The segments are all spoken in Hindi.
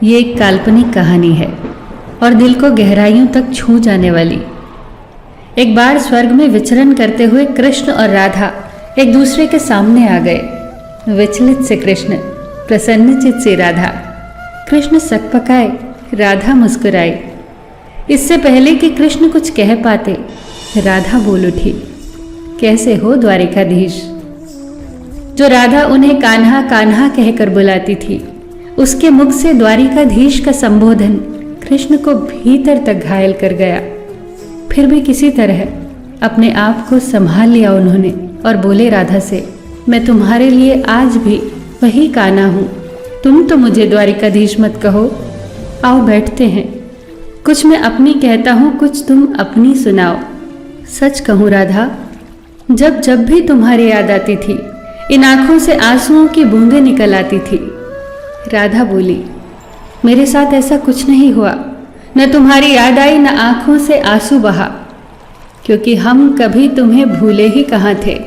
ये एक काल्पनिक कहानी है और दिल को गहराइयों तक छू जाने वाली। एक बार स्वर्ग में विचरण करते हुए कृष्ण और राधा एक दूसरे के सामने आ गए। विचलित से कृष्ण, प्रसन्नचित से राधा। कृष्ण सकपकाए, राधा मुस्कुराई। इससे पहले कि कृष्ण कुछ कह पाते, राधा बोल उठी, कैसे हो द्वारिकाधीश। जो राधा उन्हें कान्हा कान्हा कहकर बुलाती थी, उसके मुख से द्वारिकाधीश का संबोधन कृष्ण को भीतर तक घायल कर गया। फिर भी किसी तरह अपने आप को संभाल लिया उन्होंने और बोले राधा से, मैं तुम्हारे लिए आज भी वही कान्हा हूँ। तुम तो मुझे द्वारिकाधीश मत कहो। आओ बैठते हैं। कुछ मैं अपनी कहता हूँ, कुछ तुम अपनी सुनाओ। सच कहूँ राधा, जब जब भी तुम्हारी याद आती थी, इन आंखों से आंसुओं की बूंदें निकल आती थी। राधा बोली, मेरे साथ ऐसा कुछ नहीं हुआ। न तुम्हारी याद आई, न आंखों से आंसू बहा, क्योंकि हम कभी तुम्हें भूले ही कहाँ थे।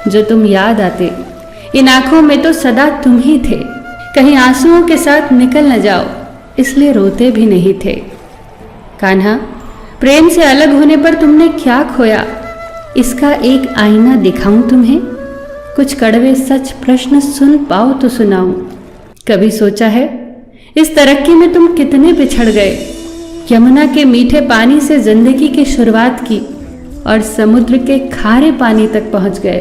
जो तुम याद आते, इन आंखों में तो सदा तुम ही थे। कहीं आंसुओं के साथ निकल न जाओ, इसलिए रोते भी नहीं थे। कान्हा, प्रेम से अलग होने पर तुमने क्या खोया, इसका एक आईना दिखाऊं तुम्हें। कुछ कड़वे सच प्रश्न सुन पाओ तो सुनाऊं। कभी सोचा है इस तरक्की में तुम कितने पिछड़ गए। यमुना के मीठे पानी से जिंदगी की शुरुआत की और समुद्र के खारे पानी तक पहुंच गए।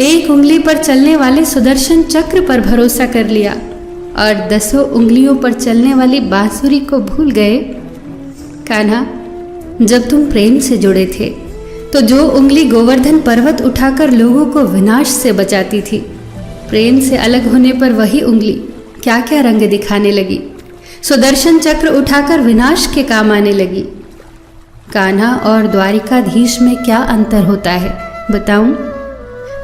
एक उंगली पर चलने वाले सुदर्शन चक्र पर भरोसा कर लिया और 10 उंगलियों पर चलने वाली बांसुरी को भूल गए। कान्हा, जब तुम प्रेम से जुड़े थे तो जो उंगली गोवर्धन पर्वत उठाकर लोगों को विनाश से बचाती थी, प्रेम से अलग होने पर वही उंगली क्या क्या रंग दिखाने लगी। सुदर्शन चक्र उठाकर विनाश के काम आने लगी। कान्हा और द्वारिकाधीश में क्या अंतर होता है बताऊं?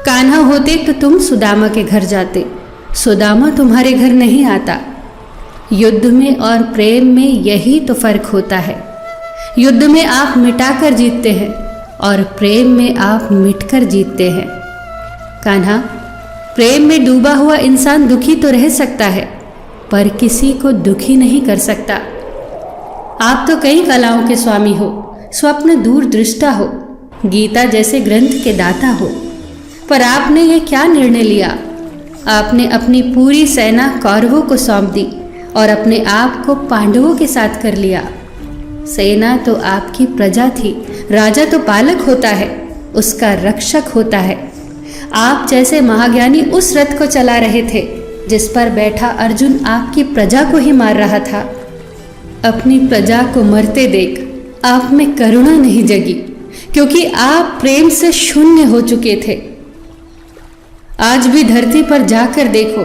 कान्हा होते तो तुम सुदामा के घर जाते, सुदामा तुम्हारे घर नहीं आता। युद्ध में और प्रेम में यही तो फर्क होता है। युद्ध में आप मिटाकर जीतते हैं और प्रेम में आप मिटकर जीतते हैं। कान्हा, प्रेम में डूबा हुआ इंसान दुखी तो रह सकता है, पर किसी को दुखी नहीं कर सकता। आप तो कई कलाओं के स्वामी हो, स्वप्न दूरदृष्टा हो, गीता जैसे ग्रंथ के दाता हो, पर आपने ये क्या निर्णय लिया? आपने अपनी पूरी सेना कौरवों को सौंप दी और अपने आप को पांडवों के साथ कर लिया। सेना तो आपकी प्रजा थी, राजा तो पालक होता है, उसका रक्षक होता है। आप जैसे महाज्ञानी उस रथ को चला रहे थे जिस पर बैठा अर्जुन आपकी प्रजा को ही मार रहा था। अपनी प्रजा को मरते देख आप में करुणा नहीं जगी, क्योंकि आप प्रेम से शून्य हो चुके थे। आज भी धरती पर जाकर देखो,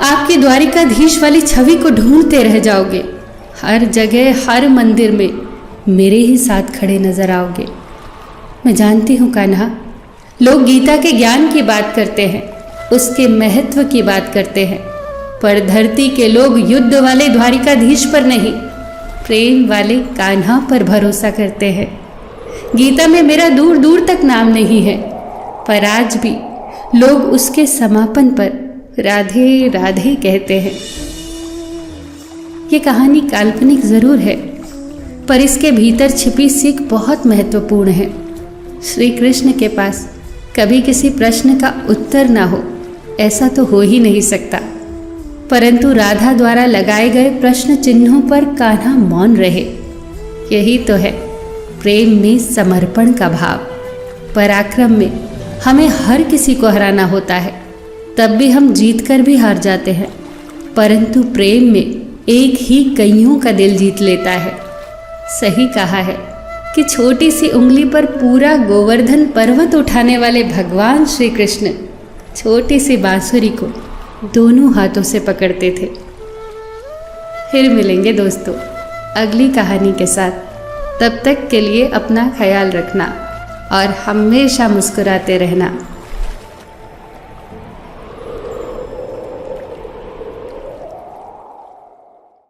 आपकी द्वारिकाधीश वाली छवि को ढूंढते रह जाओगे। हर जगह, हर मंदिर में मेरे ही साथ खड़े नजर आओगे। मैं जानती हूँ कान्हा, लोग गीता के ज्ञान की बात करते हैं, उसके महत्व की बात करते हैं, पर धरती के लोग युद्ध वाले द्वारिकाधीश पर नहीं, प्रेम वाले कान्हा पर भरोसा करते हैं। गीता में मेरा दूर दूर तक नाम नहीं है, पर आज भी लोग उसके समापन पर राधे राधे कहते हैं। ये कहानी काल्पनिक जरूर है, पर इसके भीतर छिपी सीख बहुत महत्वपूर्ण है। श्री कृष्ण के पास कभी किसी प्रश्न का उत्तर ना हो, ऐसा तो हो ही नहीं सकता, परंतु राधा द्वारा लगाए गए प्रश्न चिन्हों पर कान्हा मौन रहे। यही तो है प्रेम में समर्पण का भाव। पराक्रम में हमें हर किसी को हराना होता है, तब भी हम जीत कर भी हार जाते हैं, परंतु प्रेम में एक ही कईयों का दिल जीत लेता है। सही कहा है कि छोटी सी उंगली पर पूरा गोवर्धन पर्वत उठाने वाले भगवान श्री कृष्ण छोटी सी बांसुरी को दोनों हाथों से पकड़ते थे। फिर मिलेंगे दोस्तों अगली कहानी के साथ। तब तक के लिए अपना ख्याल रखना और हमेशा मुस्कुराते रहना।